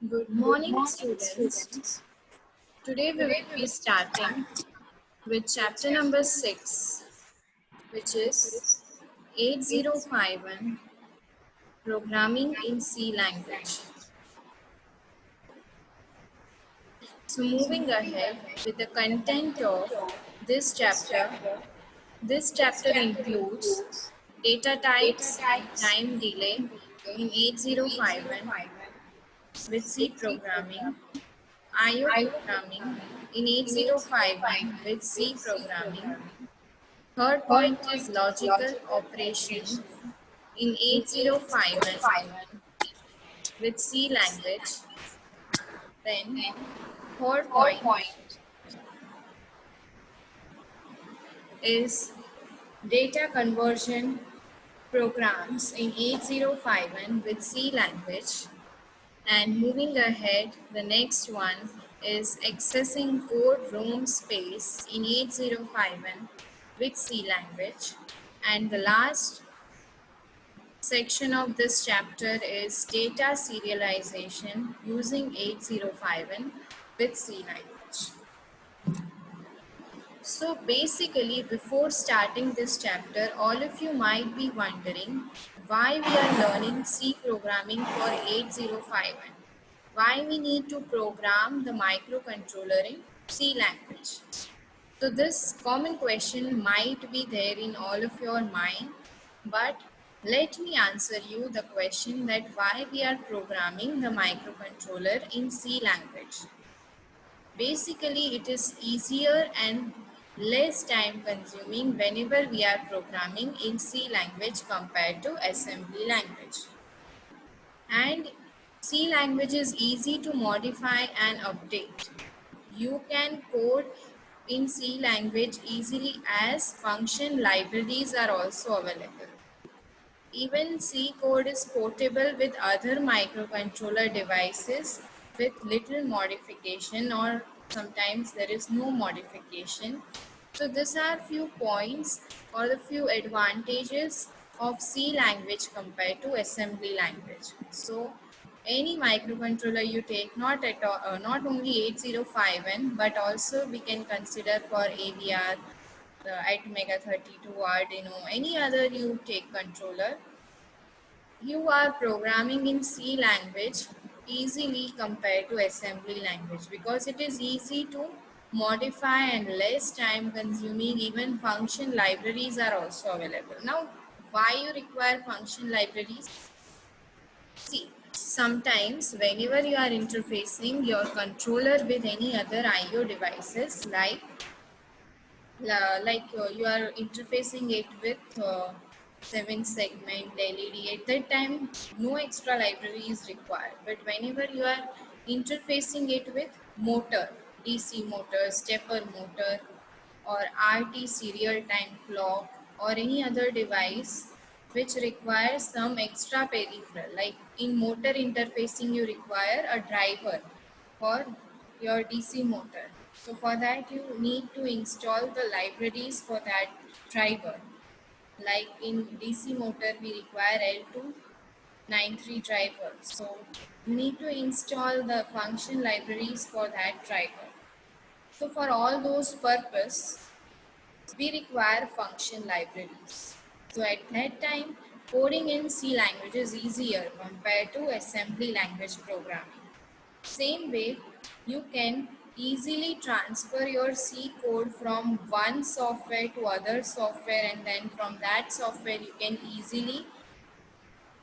Good morning, students. Today we will be starting with chapter number 6, which is 8051 Programming in C language. So, moving ahead with the content of this chapter includes data types and time delay in 8051 with C programming, IO programming in 8051 with C programming. Third point is logical operation in 8051 with C language. Then third point is data conversion programs in 8051 with C language. And moving ahead, the next one is accessing code room space in 8051 with C language. And the last section of this chapter is data serialization using 8051 with C language. So basically, before starting this chapter, all of you might be wondering why we are learning C programming for 8051. Why we need to program the microcontroller in C language. So this common question might be there in all of your mind, but let me answer you the question that why we are programming the microcontroller in C language. Basically, it is easier and less time consuming whenever we are programming in C language compared to assembly language. And C language is easy to modify and update. You can code in C language easily as function libraries are also available. Even C code is portable with other microcontroller devices with little modification, or sometimes there is no modification. So these are few points or the few advantages of C language compared to assembly language. So any microcontroller you take, not at all, not only 8051, but also we can consider for AVR, the Atmega 32, Arduino, any other you take controller, you are programming in C language easily compared to assembly language because it is easy to modify and less time consuming. Even function libraries are also available. Now, why you require function libraries? See, sometimes whenever you are interfacing your controller with any other IO devices, you are interfacing it with 7 segment LED. At that time, no extra library is required. But whenever you are interfacing it with motor, DC motor, stepper motor, or RT serial time clock, or any other device which requires some extra peripheral, like in motor interfacing, you require a driver for your DC motor. So for that you need to install the libraries for that driver. Like in DC motor we require L293 driver. So you need to install the function libraries for that driver. So for all those purpose we require function libraries. So at that time coding in C language is easier compared to assembly language programming. Same way, you can easily transfer your C code from one software to other software, and then from that software you can easily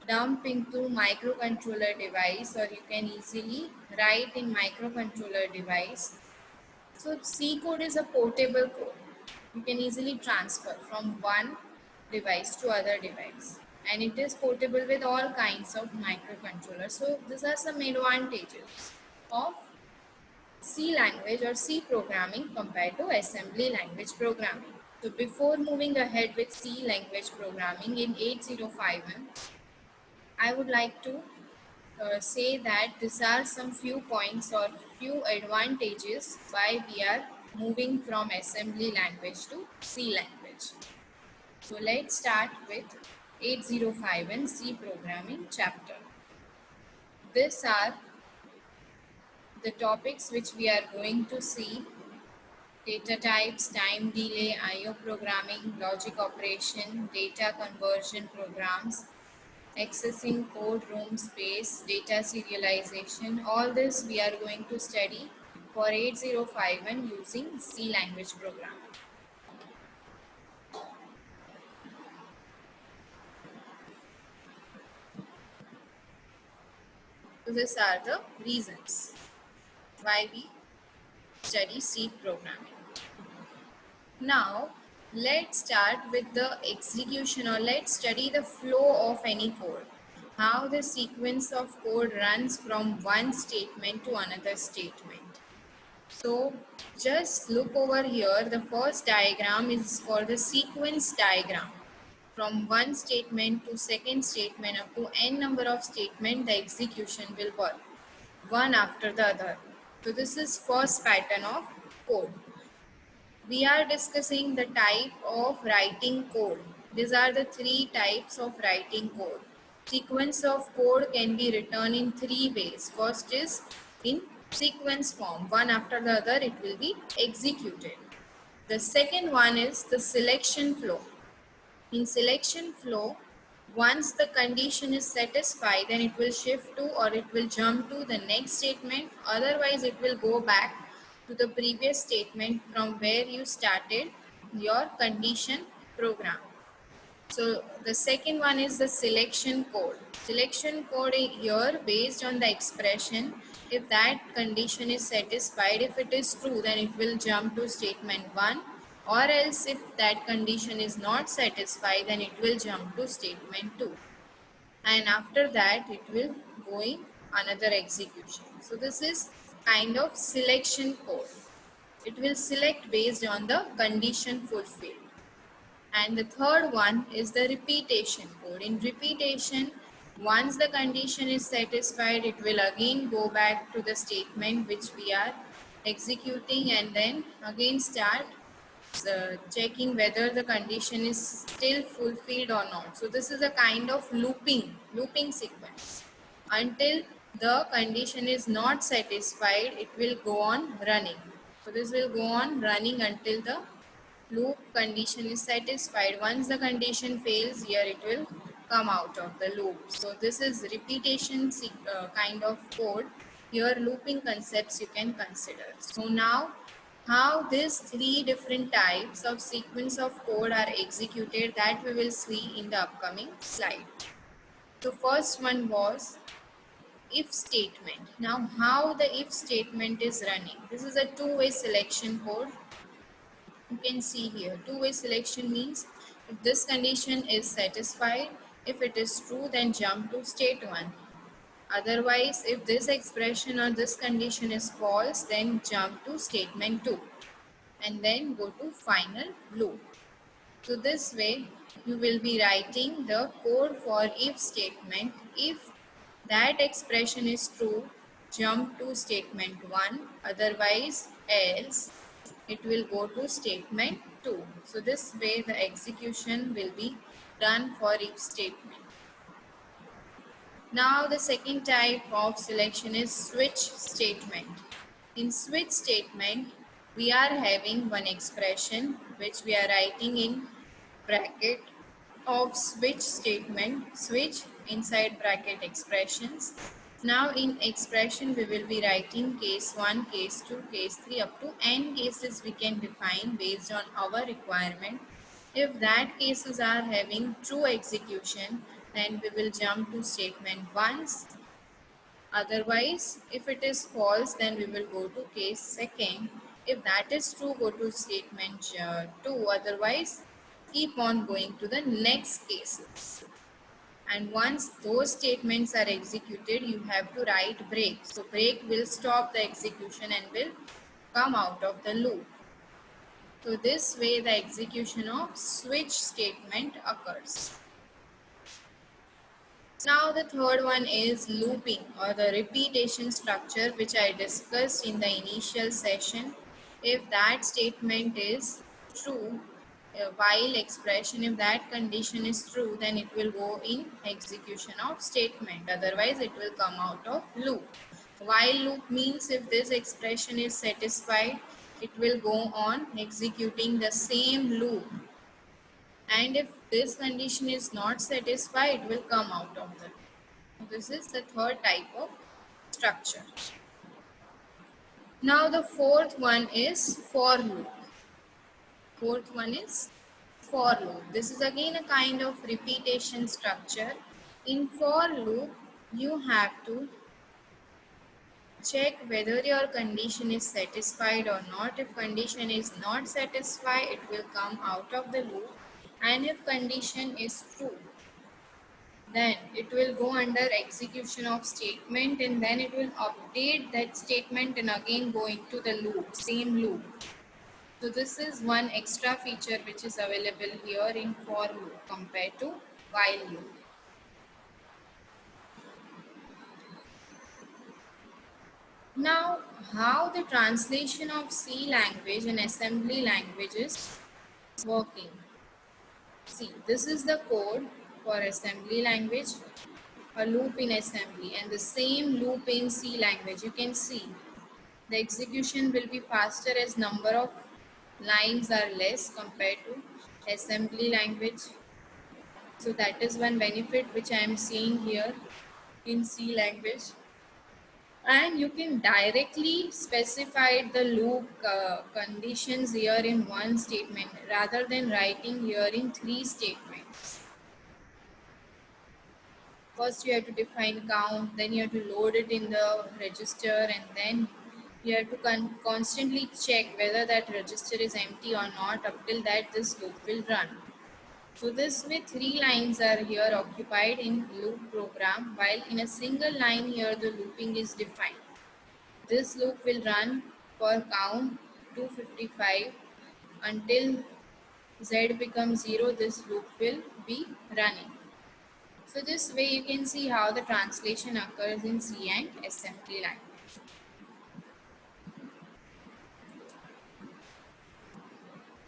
dump into microcontroller device, or you can easily write in microcontroller device. So C code is a portable code. You can easily transfer from one device to other device, and it is portable with all kinds of microcontrollers. So these are some advantages of C language or C programming compared to assembly language programming. So before moving ahead with C language programming in 8051, I would like to say that these are some few points or few advantages why we are moving from assembly language to C language. So let's start with 8051 C programming chapter. These are The topics which we are going to see: data types, time delay, IO programming, logic operation, data conversion programs, accessing code room space, data serialization. All this we are going to study for 8051 using C language programming. So these are the reasons why we study C programming. Now let's start with the execution, or let's study the flow of any code. How the sequence of code runs from one statement to another statement. So just look over here. The first diagram is for the sequence diagram. From one statement to second statement up to n number of statement, the execution will work one after the other. So this is first pattern of code. We are discussing the type of writing code. These are the three types of writing code. Sequence of code can be written in three ways. First is in sequence form. One after the other it will be executed. The second one is the selection flow. In selection flow, once the condition is satisfied, then it will shift to, or it will jump to the next statement. Otherwise, it will go back to the previous statement from where you started your condition program. So the second one is the selection code. Selection code here based on the expression. If that condition is satisfied, if it is true, then it will jump to statement 1, or else if that condition is not satisfied, then it will jump to statement 2, and after that it will go in another execution. So this is kind of selection code. It will select based on the condition fulfilled. And the third one is the repetition code. In repetition, once the condition is satisfied, it will again go back to the statement which we are executing, and then again start checking whether the condition is still fulfilled or not. So this is a kind of looping sequence. Until the condition is not satisfied, it will go on running. So this will go on running until the loop condition is satisfied. Once the condition fails, here it will come out of the loop. So this is repetition kind of code. Here looping concepts you can consider. So now how these three different types of sequence of code are executed, that we will see in the upcoming slide. So first one was if statement. Now how the if statement is running. This is a two-way selection code. You can see here two-way selection means if this condition is satisfied, if it is true, then jump to state 1. Otherwise, if this expression or this condition is false, then jump to statement 2 and then go to final loop. So this way you will be writing the code for if statement. If that expression is true, jump to statement 1, otherwise else it will go to statement 2. So this way the execution will be done for if statement. Now the second type of selection is switch statement. In switch statement, we are having one expression which we are writing in bracket of switch statement, switch inside bracket expressions. Now in expression we will be writing case 1, case 2, case 3 up to n cases we can define based on our requirement. If that cases are having true execution, then we will jump to statement 1. Otherwise, if it is false, then we will go to case 2. If that is true, go to statement 2. Otherwise, keep on going to the next cases. And once those statements are executed, you have to write break. So break will stop the execution and will come out of the loop. So this way the execution of switch statement occurs. Now the third one is looping, or the repetition structure, which I discussed in the initial session. If that statement is true, while expression, if that condition is true, then it will go in execution of statement. Otherwise, it will come out of loop. While loop means if this expression is satisfied, it will go on executing the same loop. And if this condition is not satisfied, it will come out of the loop. This is the third type of structure. Now the fourth one is for loop. Fourth one is for loop. This is again a kind of repetition structure. In for loop, you have to check whether your condition is satisfied or not. If condition is not satisfied, it will come out of the loop. And if condition is true, then it will go under execution of statement, and then it will update that statement and again go into the loop, same loop. So this is one extra feature which is available here in for loop compared to while loop. Now, how the translation of C language and assembly language is working. See, this is the code for assembly language, a loop in assembly, and the same loop in C language. You can see the execution will be faster as number of lines are less compared to assembly language. So that is one benefit which I am seeing here in C language. And you can directly specify the loop conditions here in one statement rather than writing here in three statements. First you have to define count, then you have to load it in the register, and then you have to constantly check whether that register is empty or not. Up till that this loop will run. So this way three lines are here occupied in loop program, while in a single line here the looping is defined. This loop will run for count 255 until z becomes 0. This loop will be running. So this way you can see how the translation occurs in C and assembly language.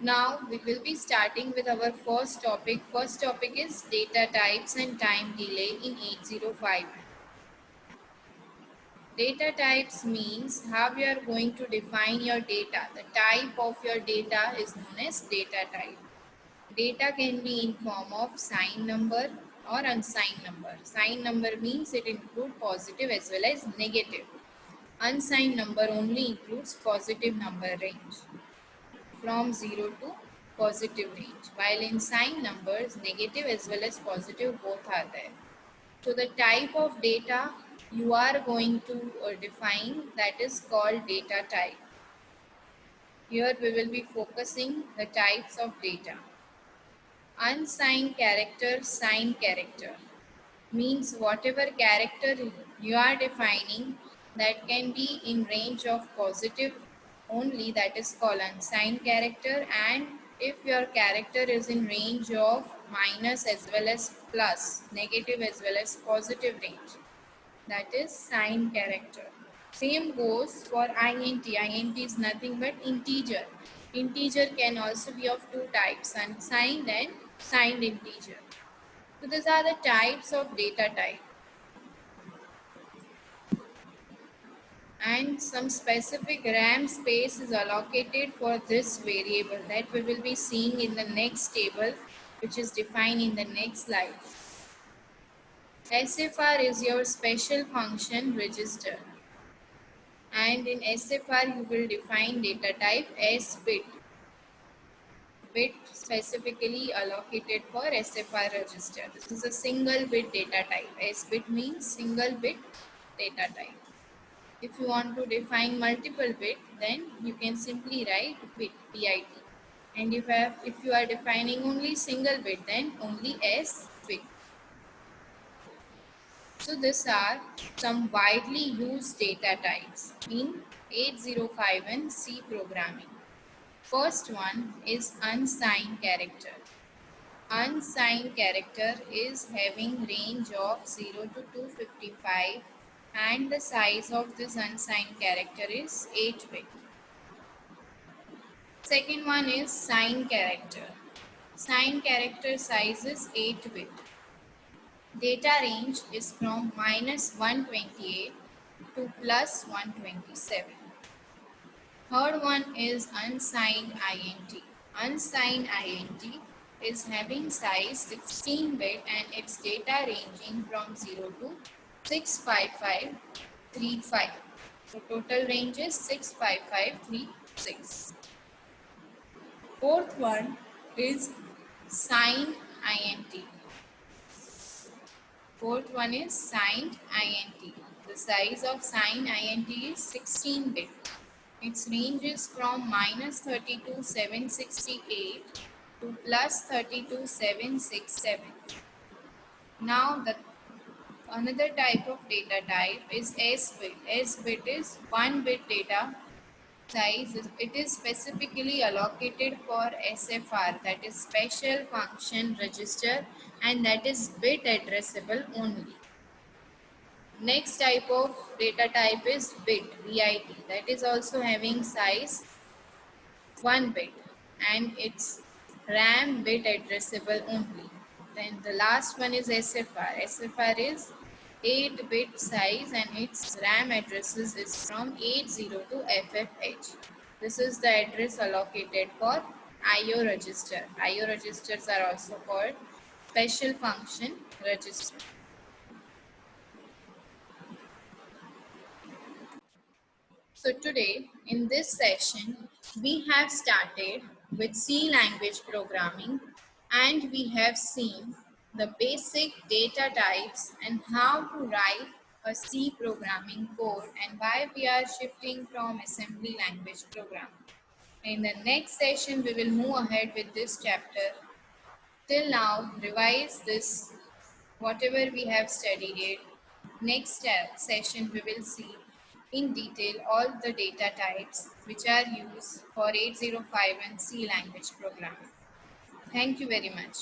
Now we will be starting with our first topic. First topic is data types and time delay in 805. Data types means how you are going to define your data. The type of your data is known as data type. Data can be in form of signed number or unsigned number. Signed number means it includes positive as well as negative. Unsigned number only includes positive number range from 0 to positive range, while in signed numbers negative as well as positive both are there. So the type of data you are going to define, that is called data type. Here we will be focusing the types of data. Unsigned character, signed character means whatever character you are defining that can be in range of positive only, that is called unsigned character. And if your character is in range of minus as well as plus, negative as well as positive range, that is signed character. Same goes for int. Int is nothing but integer. Integer can also be of two types, unsigned and signed integer. So these are the types of data type. And some specific RAM space is allocated for this variable that we will be seeing in the next table, which is defined in the next slide. SFR is your special function register, and in SFR you will define data type as bit. Bit specifically allocated for SFR register. This is a single bit data type. S bit means single bit data type. If you want to define multiple bit, then you can simply write bit, bit. And if you are defining only single bit, then only S bit. So these are some widely used data types in 8051 C programming. First one is unsigned character. Unsigned character is having range of 0 to 255, and the size of this unsigned character is 8 bit. Second one is signed character. Signed character size is 8 bit. Data range is from -128 to plus 127. Third one is unsigned int. Unsigned int is having size 16-bit and its data ranging from 0 to 65535. So total range is 65536. Fourth one is signed int. Fourth one is signed int. The size of signed int is 16-bit. Its range is from minus 32,768 to plus 32,767. Now the another type of data type is S-bit. S-bit is 1-bit data size. It is specifically allocated for SFR, that is special function register, and that is bit addressable only. Next type of data type is bit, that is also having size 1 bit and its RAM bit addressable only. Then the last one is SFR. SFR is 8-bit size and its RAM addresses is from 80 to FFH. This is the address allocated for IO register. IO registers are also called special function register. So today in this session we have started with C language programming and we have seen the basic data types and how to write a C programming code and why we are shifting from assembly language programming. In the next session we will move ahead with this chapter. Till now revise this whatever we have studied it. Next session we will see in detail all the data types which are used for 8051 C language programming. Thank you very much.